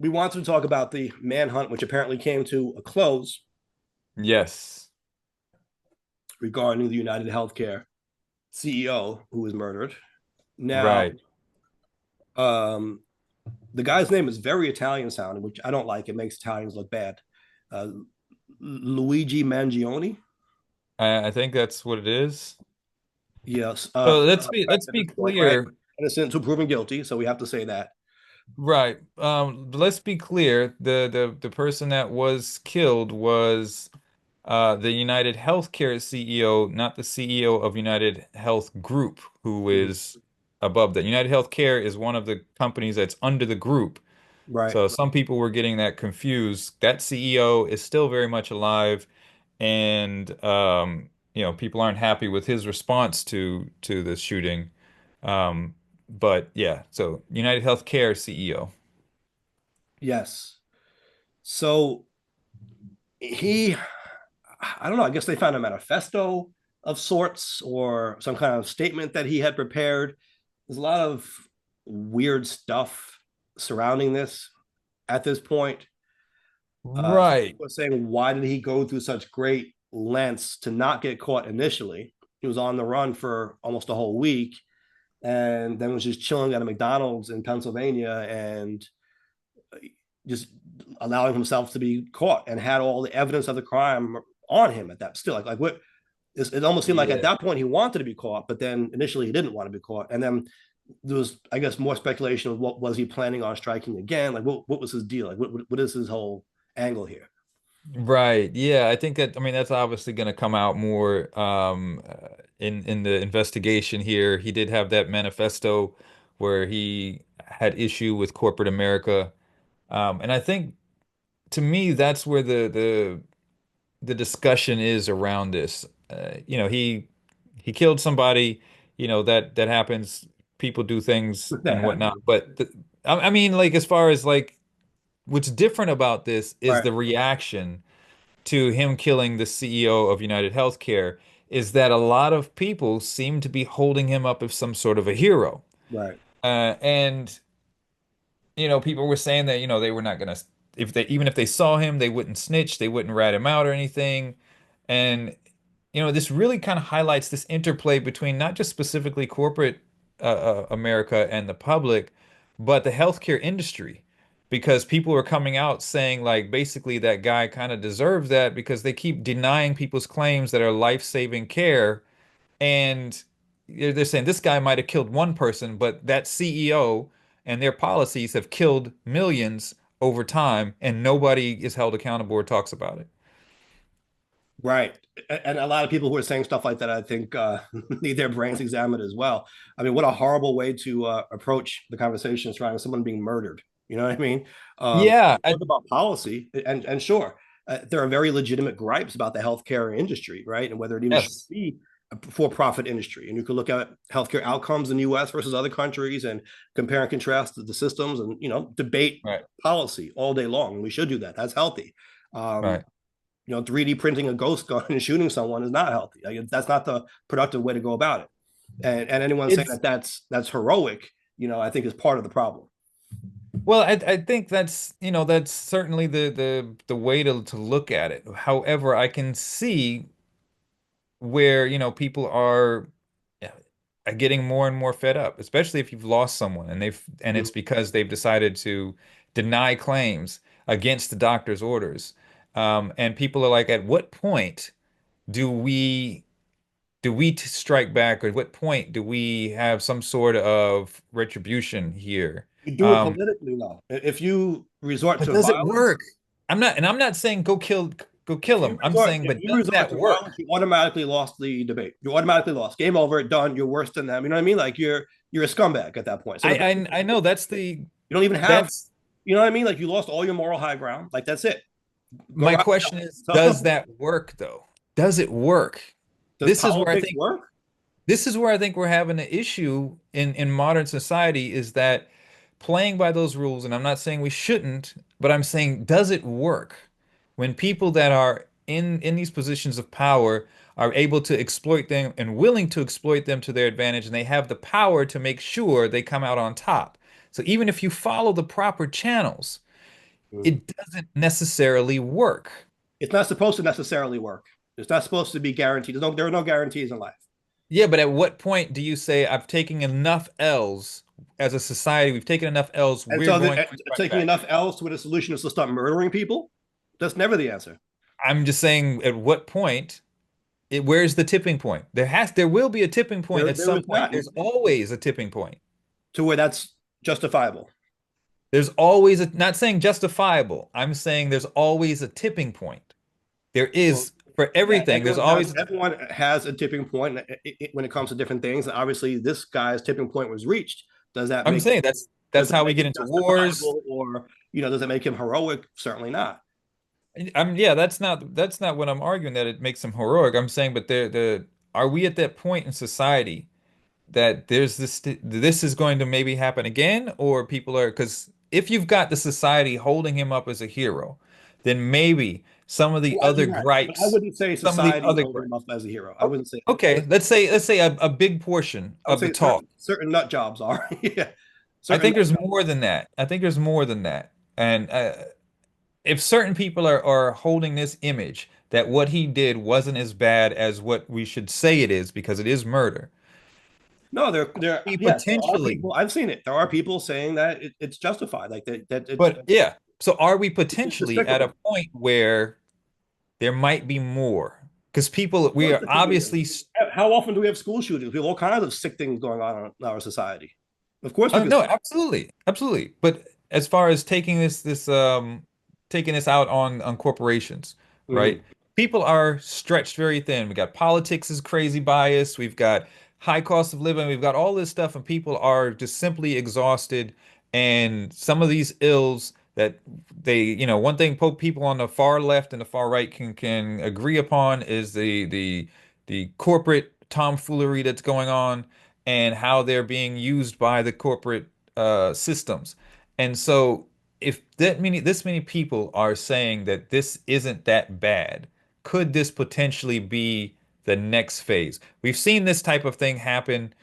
we wanted to talk about the manhunt, which apparently came to a close Yes. regarding the UnitedHealthcare CEO who was murdered. Now, Right. um, the guy's name is very Italian sounding, which I don't like. It makes Italians look bad. Uh, Luigi Mangione. I think that's what it is. Yes. So let's At be this point, right? clear. Innocent until proven guilty. So we have to say that. Right. Let's be clear. The person that was killed was the United Healthcare CEO, not the CEO of United Health Group, who Mhm. is above that. United Healthcare is one of the companies that's under the group. Right. So some people were getting that confused. That CEO is still very much alive, and people aren't happy with his response to the shooting. But yeah, so United Healthcare CEO. Yes. So he, I don't know. I guess they found a manifesto of sorts or some kind of statement that he had prepared. There's a lot of weird stuff surrounding this at this point. Some Right. people are saying, why did he go through such great lengths to not get caught initially? He was on the run for almost a whole week and then was just chilling at a McDonald's in Pennsylvania and just allowing himself to be caught and had all the evidence of the crime on him at that still like what it almost seemed like at Yeah. that point he wanted to be caught, but then initially he didn't want to be caught. And then there was, I guess, more speculation of what was he planning on striking again? Like what was his deal? Like what is his whole angle here? Right. Yeah, I think that I mean that's obviously going to come out more in the investigation here. He did have that manifesto where he had issue with corporate America. And I think to me that's where the discussion is around this. He killed somebody, that happens. People do things That and whatnot. happened. But I mean, like as far as like what's different about this is Right, the reaction to him killing the CEO of United Healthcare is that a lot of people seem to be holding him up as some sort of a hero. right, And people were saying that, they were not gonna if they even if they saw him, they wouldn't snitch, they wouldn't rat him out or anything. And this really kind of highlights this interplay between not just specifically corporate America and the public, but the healthcare industry. Because people are coming out saying, like, basically that guy kind of deserves that because they keep denying people's claims that are life-saving care. And they're saying this guy might have killed one person, but that CEO and their policies have killed millions over time, and nobody is held accountable or talks about it. right. And a lot of people who are saying stuff like that, I think, need their brains examined as well. I mean, what a horrible way to approach the conversation surrounding someone being murdered. You know what I mean? Yeah, Talk about policy, and sure, there are very legitimate gripes about the healthcare industry, right? And whether it even should yes, be a for-profit industry. And you could look at healthcare outcomes in the U.S. versus other countries and compare and contrast the systems, and debate right, policy all day long. And we should do that. That's healthy. Um, right. 3D printing a ghost gun and shooting someone is not healthy. Like, that's not the productive way to go about it. And anyone saying It's that that's heroic, I think is part of the problem. Well, I think that's certainly the way to look at it. However, I can see where, people are getting more and more fed up, especially if you've lost someone and it's because they've decided to deny claims against the doctor's orders. And people are like, at what point do we strike back, or at what point do we have some sort of retribution here? You do it Um, politically, though. If you resort But to does it violence, work? I'm not saying go kill him. I'm saying, if but you does resort that to work? violence, you automatically lost the debate. You automatically lost. Game over. Done. You're worse than them. You know what I mean? Like you're a scumbag at that point. So I the I, I know you don't even have. that's You know what I mean? Like you lost all your moral high ground. Like that's it. Go my out. question is, does So that work though? Does it work? does This is where I politics think work? this is where I think we're having an issue in modern society is that playing by those rules, and I'm not saying we shouldn't, but I'm saying, does it work when people that are in these positions of power are able to exploit them and willing to exploit them to their advantage, and they have the power to make sure they come out on top. So even if you follow the proper channels, Mhm. it doesn't necessarily work. It's not supposed to necessarily work. It's not supposed to be guaranteed. There are no guarantees in life. Yeah, but at what point do you say I've taken enough L's as a society? We've taken enough L's. And We're so going to fight taking back. enough L's to where the solution is to start murdering people, that's never the answer. I'm just saying, at what point? Where's the tipping point? There will be a tipping point at There some is point. not There's always a tipping point. to where that's justifiable. There's always not saying justifiable. I'm saying there's always a tipping point. There Well, is for yeah, everything. There's always, everyone has a tipping point when it comes to different things. And obviously, this guy's tipping point was reached. Does that I'm make it saying that's how we get into wars. justifiable, or does it make him heroic? Certainly not. Yeah, that's not what I'm arguing that it makes him heroic. I'm saying, but the are we at that point in society that this is going to maybe happen again, or people are because if you've got the society holding him up as a hero, then maybe some of the Well, other right. But I gripes, wouldn't say some of the society other holding gripes. him up as a hero. I Oh, wouldn't say. okay, let's say a big portion I would of the say talk. certain nut jobs are. Yeah, I certain think nut there's jobs. more than that. I think there's more than that. And if certain people are holding this image that what he did wasn't as bad as what we should say it is because it is murder, No, he yes, there are potentially, people. I've seen it. There are people saying that it's justified, like that but yeah. So are we it's potentially at a despicable. point where there might be more? Because Of we course, are there could be. obviously, How often do we have school shootings? We have all kinds of sick things going on in our society. Of course, we could. no, absolutely, absolutely. But as far as taking this out on corporations, Mhm. right? People are stretched very thin. We got politics is crazy bias. We've got high cost of living. We've got all this stuff, and people are just simply exhausted. And some of these ills that one thing people on the far left and the far right can agree upon is the corporate tomfoolery that's going on and how they're being used by the corporate systems. And so, if this many people are saying that this isn't that bad, could this potentially be the next phase? We've seen this type of thing happen.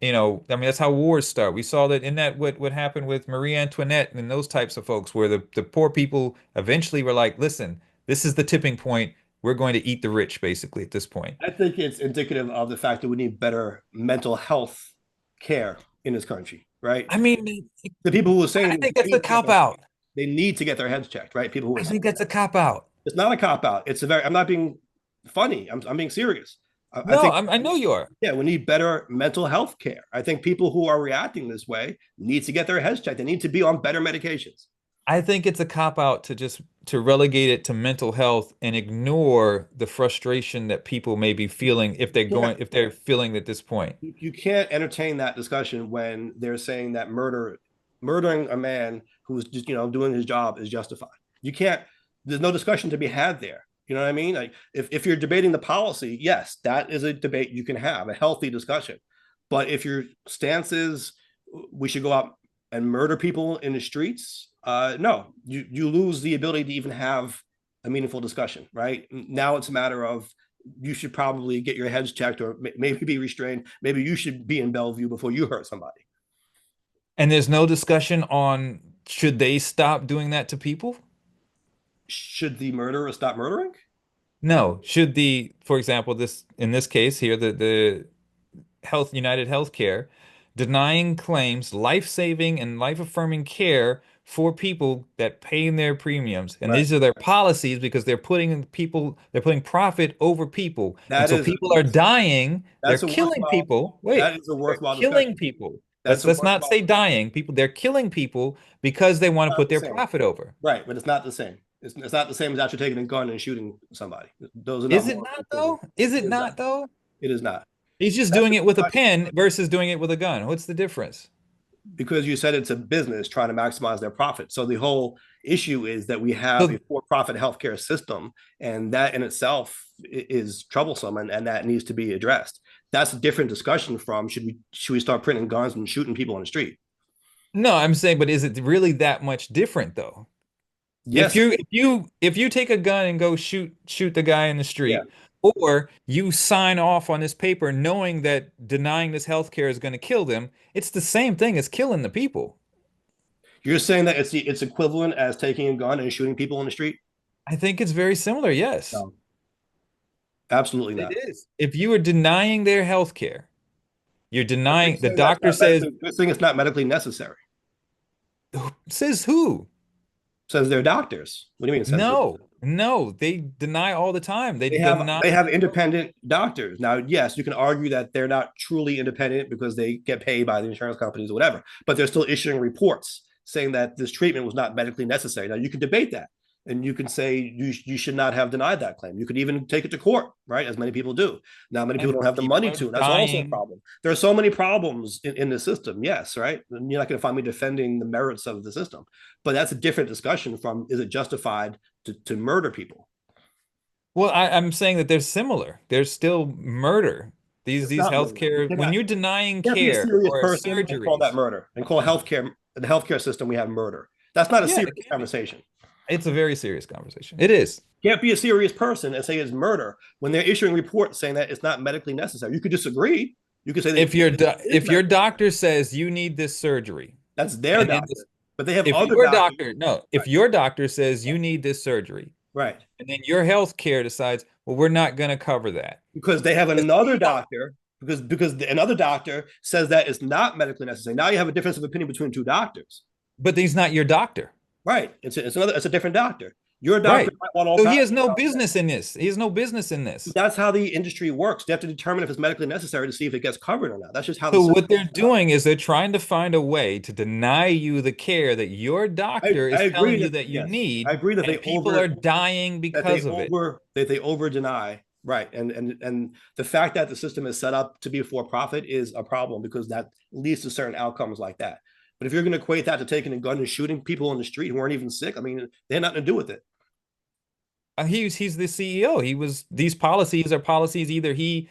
I mean, that's how wars start. We saw that in that what happened with Marie Antoinette and those types of folks, where the poor people eventually were like, "Listen, this is the tipping point. We're going to eat the rich, basically, at this point." I think it's indicative of the fact that we need better mental health care in this country, right? I mean, The people who are I saying think that's a cop out. they need to get their heads checked, right? People who are I saying think that's a cop out. it's not a cop out. I'm not being funny. I'm being serious. I No, think, I know you are. yeah, we need better mental health care. I think people who are reacting this way need to get their heads checked. They need to be on better medications. I think it's a cop out to just to relegate it to mental health and ignore the frustration that people may be feeling Yeah, if they're feeling at this point. you can't entertain that discussion when they're saying that murdering a man who's just doing his job is justified. You can't. There's no discussion to be had there. You know what I mean? Like if you're debating the policy, yes, that is a debate you can have, a healthy discussion. But if your stance is we should go out and murder people in the streets, no, you lose the ability to even have a meaningful discussion. Right now, it's a matter of you should probably get your heads checked or maybe be restrained. Maybe you should be in Bellevue before you hurt somebody. And there's no discussion on should they stop doing that to people? Should the murderer stop murdering? No. Should for example, this in this case here, the UnitedHealthcare, denying claims, life-saving and life-affirming care for people that pay their premiums. And Right. these are their policies because they're putting profit over people. And That so is people are dying, they're that's a killing worthwhile people. that Wait, is a they're worthwhile killing discussion. people. That's a Let's not worthwhile say discussion. dying. They're killing people because they want to Not put the their same. profit over. Right, but it's not the same. It's not the same as actually taking a gun and shooting somebody. Those are not Is it moral not equivalent. though? Is it It is not. not though? It is not. He's just That's doing a it with a discussion pen versus doing it with a gun. What's the difference? because you said it's a business trying to maximize their profit. So the whole issue is that we have a So for-profit healthcare system, and that in itself is troublesome, and that needs to be addressed. That's a different discussion from should we start printing guns and shooting people on the street? no, I'm saying, but is it really that much different though? Yes, If you take a gun and go shoot the guy in the yeah. street, or you sign off on this paper knowing that denying this health care is going to kill them, it's the same thing as killing the people. You're saying that it's equivalent as taking a gun and shooting people in the street? I think it's very similar. Yes, No, absolutely it not. is. If you are denying their health care, you're You're denying, the saying that's doctor not says, medically, you're saying it's not medically necessary. says who? Says they're doctors. What do you mean? Says who? No, no, they deny all the time. They deny. They have independent doctors. Now, yes, you can argue that they're not truly independent because they get paid by the insurance companies or whatever, but they're still issuing reports saying that this treatment was not medically necessary. Now, you can debate that, and you can say you should not have denied that claim. You could even take it to court, right? As many people do. Now, many people And don't have the people money are to, and that's also a dying. problem. There are so many problems in the system. Yes, right. And you're not going to find me defending the merits of the system, but that's a different discussion from is it justified to murder people? Well, I'm saying that they're similar. They're still murder. It's These not murder. You healthcare, when cannot you're denying can't be a care serious or person and call that surgeries, murder and call healthcare the healthcare system we have murder. That's not a yeah, it serious can be. conversation. It's a very serious conversation. It is. Can't be a serious person and say it's murder when they're issuing reports saying that it's not medically necessary. You could disagree. You could say that it is If your medically doctor necessary. says you need this surgery, That's their and then this, doctor, but they have if other your doctors. doctor, no, if Right, your doctor says you need this surgery, right, and then your health care decides, well, we're not going to cover that. because they have The another CEO, doctor. Because another doctor says that it's not medically necessary. Now you have a difference of opinion between two doctors. but he's not your doctor. Right. It's a different doctor. Your doctor Right. might want all So he kinds has of no stuff. business in this. He has no business in this. That's how the industry works. They have to determine if it's medically necessary to see if it gets covered or not. That's just how the So system what they're is set up. doing is they're trying to find a way to deny you the care that your doctor I is telling agree you that that you yes, I need, agree and people are dying because of it. that they over deny. Right. And the fact that the system is set up to be for profit is a problem because that leads to certain outcomes like that. But if you're going to equate that to taking a gun and shooting people in the street who aren't even sick, I mean, they had nothing to do with it. He's the CEO. He was these policies are policies either he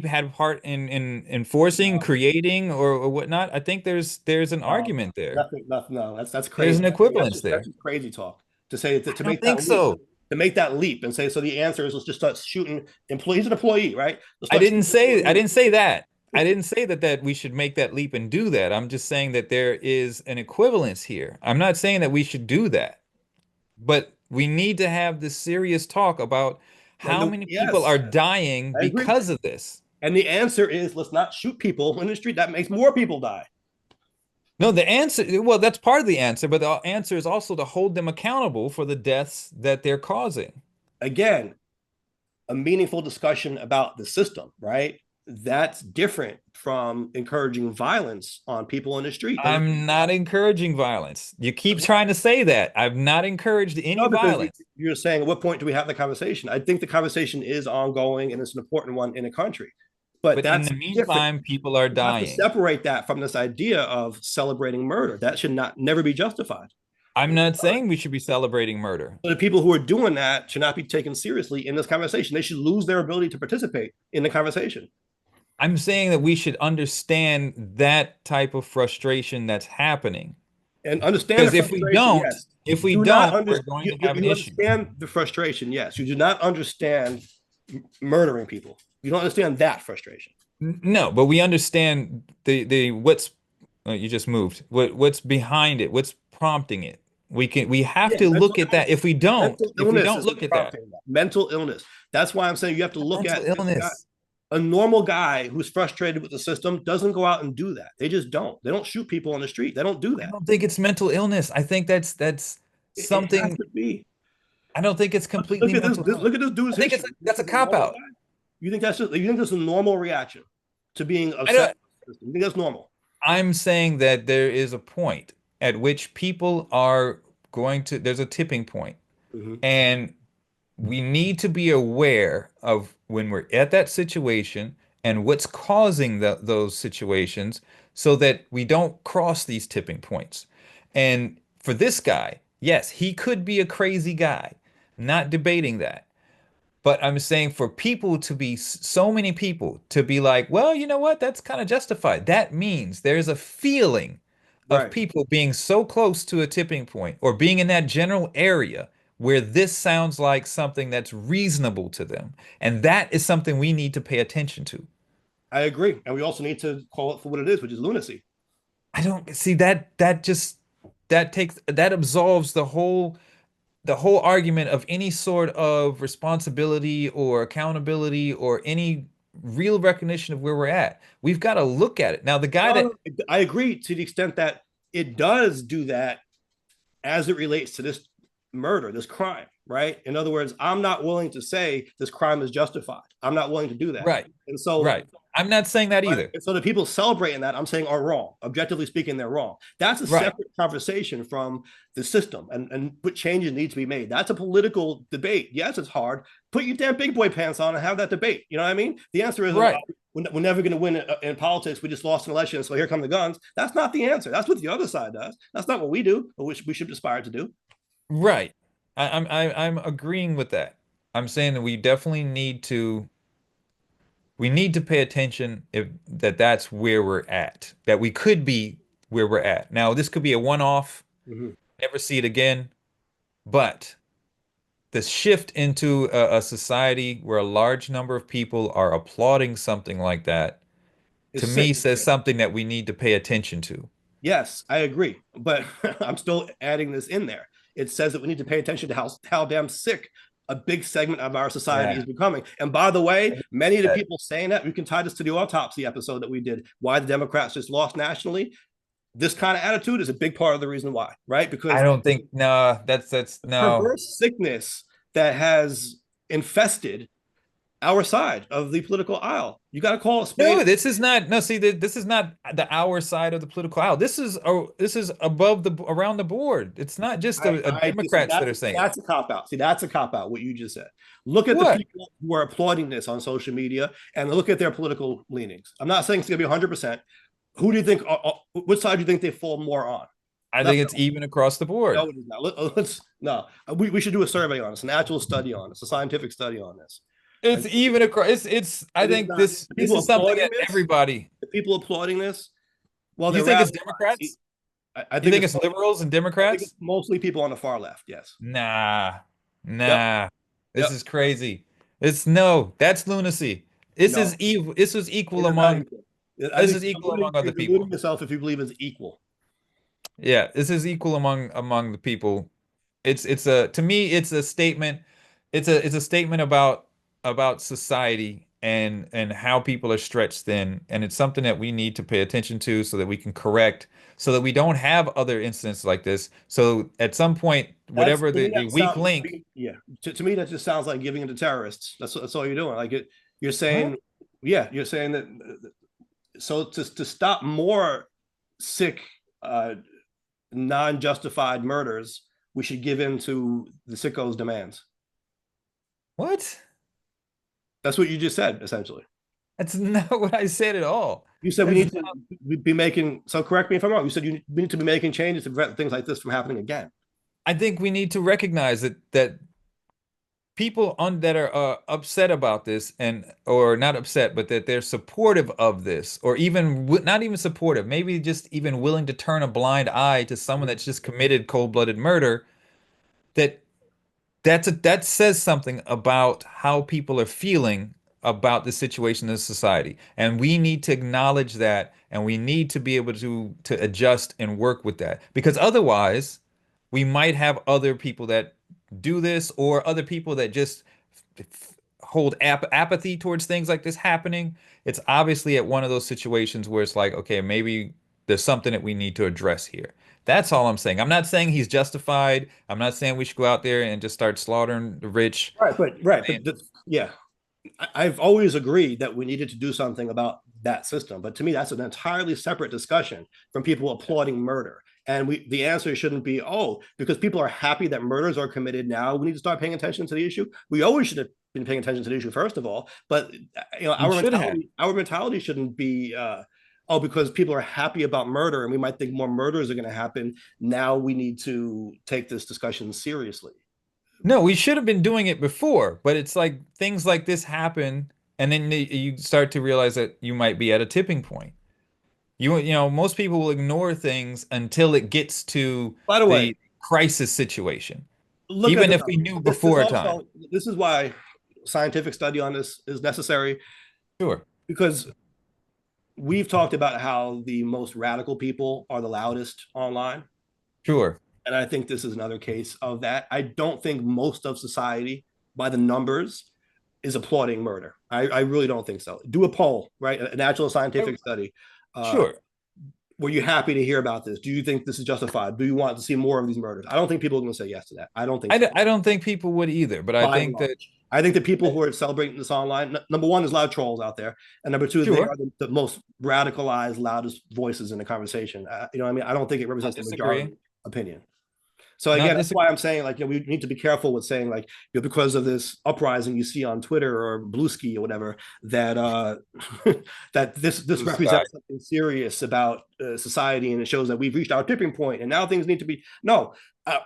had part in enforcing, No, creating, or whatnot. I think there's an no, argument there. nothing, nothing. No, that's There's crazy. an That's equivalence just there. crazy talk to say I to don't make think that leap. so. To make that leap and say, so the answer is let's just start shooting employees. He's an employee, right? Let's start shooting I employees. didn't say that. I didn't say that we should make that leap and do that. I'm just saying that there is an equivalence here. I'm not saying that we should do that, but we need to have this serious talk about how many people Yes, are dying I agree. because of this. And the answer is let's not shoot people in the street. That makes more people die. No, the answer, well, that's part of the answer, but the answer is also to hold them accountable for the deaths that they're causing. Again, a meaningful discussion about the system, right? That's different from encouraging violence on people in the street. Those are I'm not encouraging violence. You keep trying to say that. I've not encouraged any no, because violence. you're saying at what point do we have the conversation? I think the conversation is ongoing and it's an important one in a country. But But in that's the different. meantime, people are You have to dying. separate that from this idea of celebrating murder. That should not never be justified. I'm not saying we should be celebrating murder. So the people who are doing that should not be taken seriously in this conversation. They should lose their ability to participate in the conversation. I'm saying that we should understand that type of frustration that's happening. And understand the Because frustration, yes. if we Do not don't, we're understand. going to have an You issue. understand the frustration, yes. You do not understand murdering people. You don't understand that frustration. No, but we understand the what's you just moved. What's behind it? What's prompting it? We have Yeah, to look at that. mental If we illness don't is what's look at that, prompting that. Mental illness. That's why I'm saying you have to look mental at this guy. illness. A normal guy who's frustrated with the system doesn't go out and do that. They just don't. They don't shoot people on the street. They don't do I that. don't think it's mental illness. I think that's It has something. to be. I don't think it's completely mental illness. Look at this dude's I think history. that's a This is cop normal out. guy. You think that's a normal reaction to being I upset don't. with the system? You think that's normal? I'm saying that there is a point at which people are going to, there's a tipping point, Mm-hmm. and we need to be aware of when we're at that situation and what's causing those situations so that we don't cross these tipping points. And for this guy, yes, he could be a crazy guy, not debating that. But I'm saying for people to be, so many people to be like, well, you know what? That's kind of justified. That means there's a feeling of Right. people being so close to a tipping point or being in that general area where this sounds like something that's reasonable to them. And that is something we need to pay attention to. I agree. And we also need to call it for what it is, which is lunacy. I don't see that just that absolves the whole argument of any sort of responsibility or accountability or any real recognition of where we're at. We've got to look at it. Now, the guy No, that I agree to the extent that it does do that as it relates to this murder, this crime, right? In other words, I'm not willing to say this crime is justified. I'm not willing to do that. right, And so, right. I'm not saying that right, either. and so the people celebrating that, I'm saying, are wrong. Objectively speaking, they're wrong. That's a Right. separate conversation from the system and what changes need to be made. That's a political debate. Yes, it's hard. Put your damn big boy pants on and have that debate. You know what I mean? The answer isn't, Right. we're never going to win in politics. We just lost an election, so here come the guns. That's not the answer. That's what the other side does. That's not what we do, but we should aspire to do. Right. I'm agreeing with that. I'm saying that we need to pay attention if that's where we're at, that we could be where we're at. Now, this could be a one-off, Mhm. never see it again, but the shift into a society where a large number of people are applauding something like that, to It's sick. me says something that we need to pay attention to. Yes, I agree, but I'm still adding this in there. It says that we need to pay attention to how damn sick a big segment of our society Yeah. is becoming. And by the way, many of the people saying that, we can tie this to the autopsy episode that we did, why the Democrats just lost nationally. This kind of attitude is a big part of the reason why, right? I Because don't think, no, that's no. perverse sickness that has infested our side of the political aisle. You got to call it spade. No, this is not. No, see, this is not the our side of the political aisle. This is above the around the board. It's not just a I disagree. Democrats that are saying it. That's a cop out. See, that's a cop out. What you just said. Look at the What? people who are applauding this on social media and look at their political leanings. I'm not saying it's going to be 100%. Who do you think? Which side do you think they fall more on? I No, think it's even across the board. no, it is not. No. We should do a survey on this, an actual study on this, a scientific study on this. It's And even across. It's. I it is think not. this is something that everybody. The people applauding this, well, You they're think it's radicalized. Democrats? I You think think it's it's liberals and I think it's Democrats? mostly people on the far left. Yes. Nah, Yep. nah. This Yep. is crazy. It's no. That's lunacy. This is No. evil. This is equal It is not among. equal. I This think is equal among other you're deluding people. yourself if you believe it's equal. Yeah, this is equal among the people. It's a to me it's a statement. It's a statement about society and how people are stretched thin, and it's something that we need to pay attention to so that we can correct, so that we don't have other incidents like this. So at some point, That's whatever to me the that weak sounds link. yeah. To me that just sounds like giving it to terrorists. That's all you're doing. You're What? saying you're saying that so to stop more sick non-justified murders, we should give in to the sickos' demands. What? That's what you just said, essentially. That's not what I said at all. You said we That's need to be making, so correct me if I'm wrong. You said we need to be making changes to prevent things like this from happening again. I think we need to recognize that people on that are upset about this, and or not upset, but that they're supportive of this, or even not even supportive, maybe just even willing to turn a blind eye to someone that's just committed cold-blooded murder, that that says something about how people are feeling about the situation in society. And we need to acknowledge that, and we need to be able to adjust and work with that. Because otherwise, we might have other people that do this, or other people that just hold apathy towards things like this happening. It's obviously at one of those situations where it's like, okay, maybe there's something that we need to address here. That's all I'm saying. I'm not saying he's justified. I'm not saying we should go out there and just start slaughtering the rich. But yeah, I've always agreed that we needed to do something about that system. But to me, that's an entirely separate discussion from people applauding murder. And the answer shouldn't be, oh, because people are happy that murders are committed now, we need to start paying attention to the issue. We always should have been paying attention to the issue first of all. But We should have. our mentality shouldn't be, oh, because people are happy about murder and we might think more murders are going to happen. Now we need to take this discussion seriously. No, we should have been doing it before, but it's like things like this happen, and then you start to realize that you might be at a tipping point. Most people will ignore things until it gets to By the way, the crisis situation, look at even the if we numbers. knew This before time. also this is why scientific study on this is necessary Sure. because we've talked about how the most radical people are the loudest online. Sure. And I think this is another case of that. I don't think most of society, by the numbers, is applauding murder. I really don't think so. Do a poll, right? A natural I- scientific study. Uh, Sure. were you happy to hear about this? Do you think this is justified? Do you want to see more of these murders? I don't think people are going to say yes to that. I don't think so. I don't think people would either, but I By and think that large, I think the people who are celebrating this online, number one, is loud trolls out there, and number two, they sure. are the most radicalized, loudest voices in the conversation. You know what I mean? I don't think it Not represents the disagreeing. majority opinion. So Not again, that's why disagreeing. I'm saying like, you know, we need to be careful with saying like, you know, because of this uprising you see on Twitter or Bluesky or whatever, that that this Blue sky. represents something serious about society, and it shows that we've reached our tipping point and now things need to be no.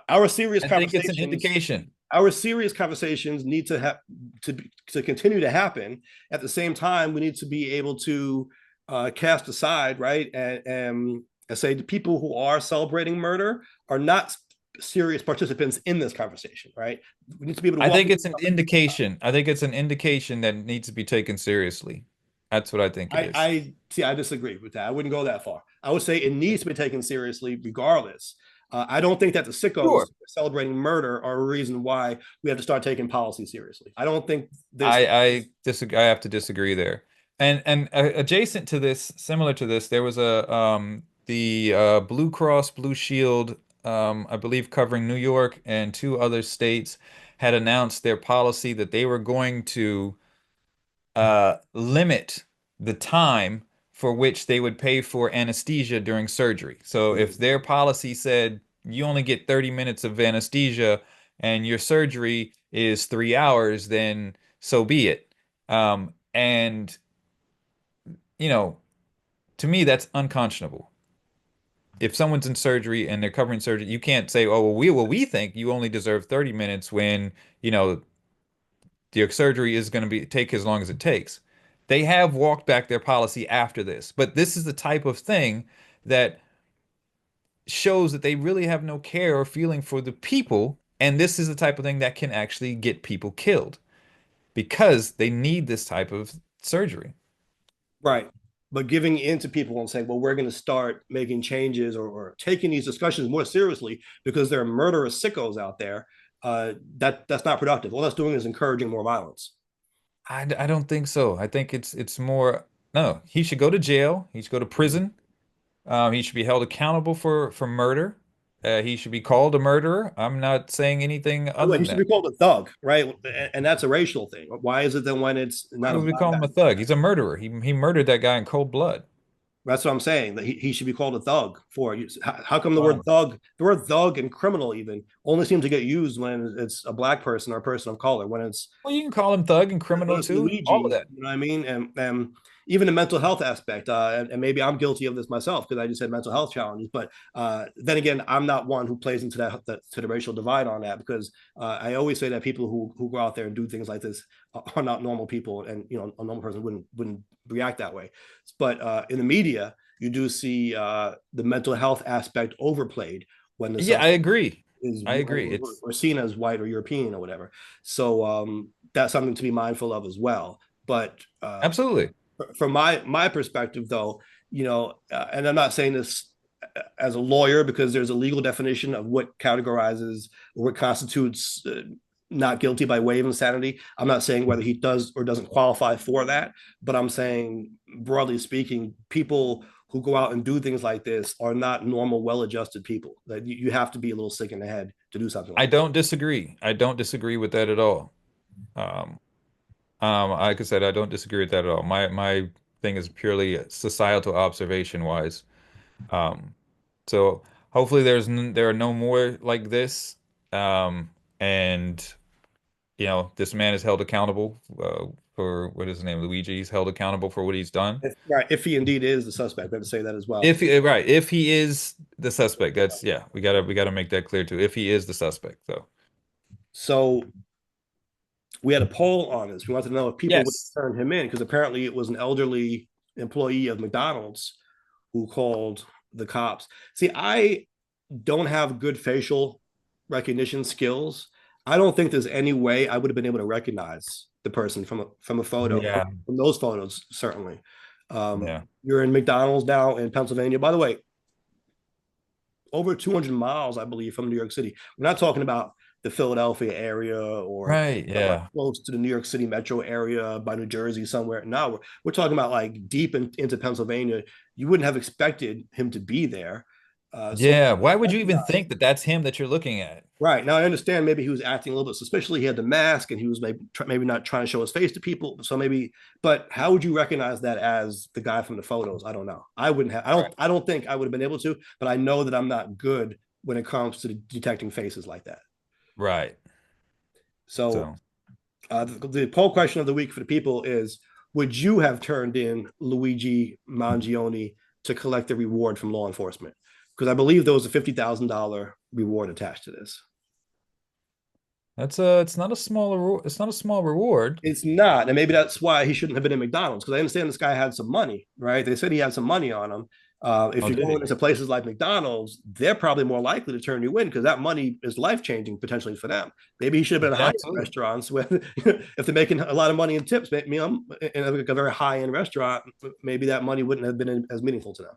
Our serious I think it's an conversations, indication. our serious conversations need to have to continue to happen. At the same time, we need to be able to cast aside, right, and say the people who are celebrating murder are not serious participants in this conversation, right? We need to be able to I walk think away it's an from it. indication. I think it's an indication that needs to be taken seriously. That's what I think it is. I see. I disagree with that. I wouldn't go that far. I would say it needs to be taken seriously, regardless. I don't think that the sickos Sure. celebrating murder are a reason why we have to start taking policy seriously. I don't think there's. I disagree. I have to disagree there. And adjacent to this, similar to this, there was a the Blue Cross Blue Shield, I believe covering New York and two other states, had announced their policy that they were going to limit the time for which they would pay for anesthesia during surgery. So if their policy said you only get 30 minutes of anesthesia and your surgery is 3 hours, then so be it. And you know, to me, that's unconscionable. If someone's in surgery and they're covering surgery, you can't say, "Oh, we think you only deserve 30 minutes when, you know, your surgery is going to be take as long as it takes." They have walked back their policy after this, but this is the type of thing that shows that they really have no care or feeling for the people, and this is the type of thing that can actually get people killed because they need this type of surgery. Right. But giving in to people and saying, well, we're going to start making changes, or taking these discussions more seriously because there are murderous sickos out there, that's not productive. All that's doing is encouraging more violence. I don't think so. I think it's more no, he should go to jail. He should go to prison. He should be held accountable for murder. He should be called a murderer. I'm not saying anything By the other way, he than should that. be called a thug, right? And that's a racial thing. Why is it then when it's Why not a would we black call guy? him a thug? He's a murderer. He murdered that guy in cold blood. That's what I'm saying. That he should be called a thug for. How come Um, the word thug and criminal even only seem to get used when it's a black person or a person of color? well, you can call him thug and When criminal it's too. All of Luigi, that. you know what I mean? And even the mental health aspect, and maybe I'm guilty of this myself because I just had mental health challenges. But then again, I'm not one who plays into to the racial divide on that, because I always say that people who go out there and do things like this are not normal people, and you know, a normal person wouldn't react that way. But in the media, you do see the mental health aspect overplayed when the Yeah, I subject agree. is I agree. It's or seen as white or European or whatever. So that's something to be mindful of as well. But absolutely. from my perspective, though, you know, and I'm not saying this as a lawyer, because there's a legal definition of what categorizes or what constitutes not guilty by way of insanity. I'm not saying whether he does or doesn't qualify for that, but I'm saying, broadly speaking, people who go out and do things like this are not normal, well-adjusted people. That you have to be a little sick in the head to do something I like that. don't disagree. I don't disagree with that at all. Um, like I said, I don't disagree with that at all. My thing is purely societal observation wise. Um, so hopefully there are no more like this. And you know, this man is held accountable for what is his name, Luigi. He's held accountable for what he's done. Right, if he indeed is the suspect, we have to say that as well. If he is the suspect, that's yeah, we gotta make that clear too. If he is the suspect, though. So we had a poll on this. We wanted to know if people would Yes. turn him in, because apparently it was an elderly employee of McDonald's who called the cops. See, I don't have good facial recognition skills. I don't think there's any way I would have been able to recognize the person from a photo, Yeah. from those photos, certainly. Yeah. You're in McDonald's now in Pennsylvania. By the way, over 200 miles, I believe, from New York City. We're not talking about the Philadelphia area or Right. somewhere Yeah. close to the New York City metro area by New Jersey somewhere. No, we're talking about like deep into Pennsylvania. You wouldn't have expected him to be there. So Yeah. Why would you even think that that's him that you're looking at? right now, I understand maybe he was acting a little bit suspiciously. He had the mask, and he was maybe not trying to show his face to people. So maybe, but how would you recognize that as the guy from the photos? I don't know. I wouldn't have. Right. I don't think I would have been able to. But I know that I'm not good when it comes to detecting faces like that. Right. So So the poll question of the week for the people is: would you have turned in Luigi Mangione to collect the reward from law enforcement? Because I believe there was a $50,000 reward attached to this. it's not a small it's not a small reward. It's not, and maybe that's why he shouldn't have been in McDonald's, because I understand this guy had some money, right? They said he had some money on him. If Oh, you're did going he? into places like McDonald's, they're probably more likely to turn you in because that money is life changing potentially for them. Maybe he should have been in Yeah, high end absolutely. restaurants where, if they're making a lot of money in tips, maybe I'm in a very high end restaurant. Maybe that money wouldn't have been as meaningful to them.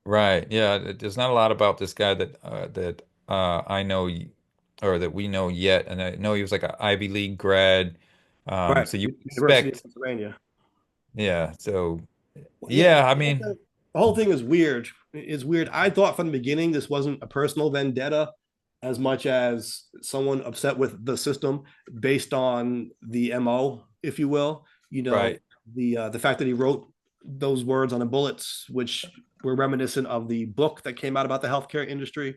Right. Yeah. There's not a lot about this guy that I know or that we know yet, and I know he was like an Ivy League grad. Right, So you University of expect, Pennsylvania. yeah. So Well, yeah, yeah. I like mean, the whole thing is weird. It's weird. I thought from the beginning this wasn't a personal vendetta as much as someone upset with the system based on the MO, if you will. right. The fact that he wrote those words on the bullets, which were reminiscent of the book that came out about the healthcare industry.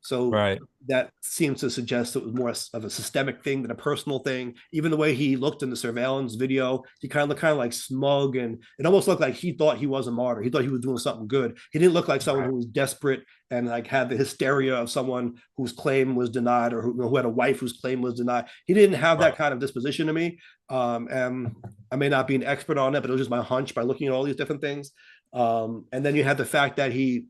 So Right. that seems to suggest it was more of a systemic thing than a personal thing. Even the way he looked in the surveillance video, he kind of looked kind of like smug, and it almost looked like he thought he was a martyr. He thought he was doing something good. He didn't look like someone Right. who was desperate and like had the hysteria of someone whose claim was denied, or who had a wife whose claim was denied. He didn't have that Right. kind of disposition to me. And I may not be an expert on it, but it was just my hunch by looking at all these different things. And then you had the fact that he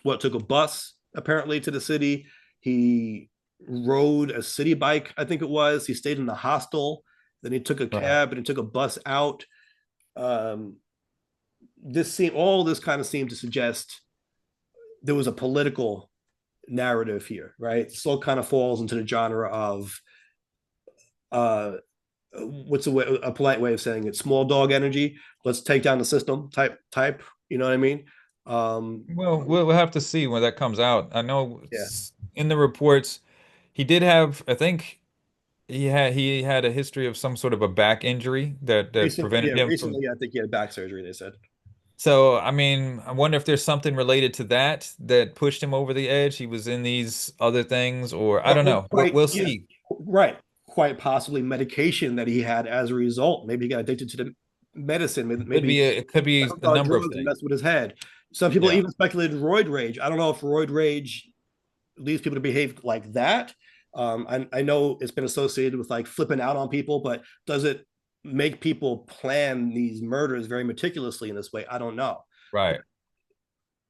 took a bus apparently to the city. He rode a city bike, I think it was. He stayed in the hostel. Then he took a Right. cab and he took a bus out. Um, all this kind of seemed to suggest there was a political narrative here, right? It still kind of falls into the genre of uh, what's a polite way of saying it? Small dog energy. Let's take down the system type. You know what I mean? Um, Well, we'll have to see when that comes out. I know yeah. in the reports he did have, I think he had a history of some sort of a back injury that prevented him from. Recently, I think he had back surgery. They said. So, I mean, I wonder if there's something related to that that pushed him over the edge. He was in these other things, or I don't know. We'll Yeah, see. right. Quite possibly medication that he had as a result. Maybe he got addicted to the medicine. Maybe It could be a on number of drugs and things. messed with his head. Some people Yeah. even speculated roid rage. I don't know if roid rage leads people to behave like that. I know it's been associated with like flipping out on people, but does it make people plan these murders very meticulously in this way? I don't know. Right.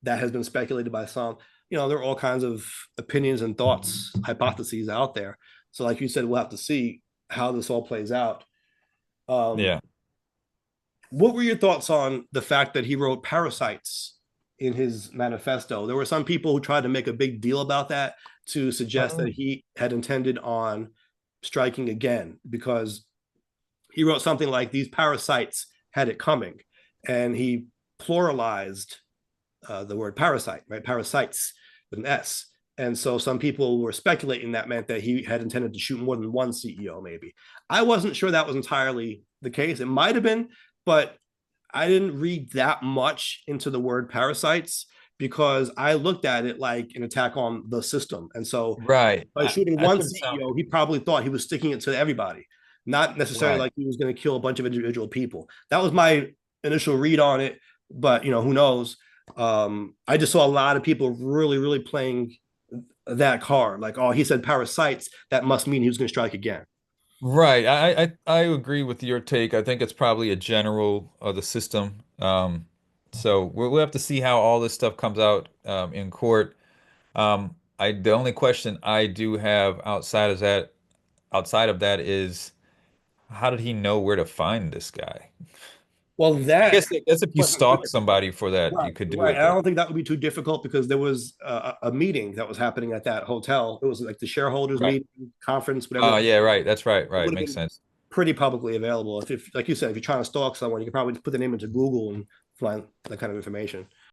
That has been speculated by some. There are all kinds of opinions and thoughts, hypotheses out there. So, like you said, we'll have to see how this all plays out. Um, Yeah. what were your thoughts on the fact that he wrote parasites in his manifesto? There were some people who tried to make a big deal about that to suggest that Oh, he had intended on striking again because he wrote something like these parasites had it coming, and he pluralized the word parasite, right? Parasites with an S. And so some people were speculating that meant that he had intended to shoot more than one CEO, maybe. I wasn't sure that was entirely the case. It might have been, but I didn't read that much into the word parasites because I looked at it like an attack on the system. And so right. by shooting That's one what it sounded. CEO, he probably thought he was sticking it to everybody, not necessarily Right. like he was going to kill a bunch of individual people. That was my initial read on it, but who knows? I just saw a lot of people really, really playing that card. Like, oh, he said parasites. That must mean he was going to strike again. Right. I agree with your take. I think it's probably a general of the system. So we'll have to see how all this stuff comes out in court. The only question I do have outside of that is how did he know where to find this guy? Well, that I guess if you wasn't stalk somebody for that, right, you could do right. it, I but don't think that would be too difficult because there was a meeting that was happening at that hotel. It was like the shareholders right. meeting, conference, whatever. Oh, yeah, right. That's right. It Right. would have Makes been sense. pretty publicly available. If, like you said, if you're trying to stalk someone, you could probably put the name into Google and find that kind of information.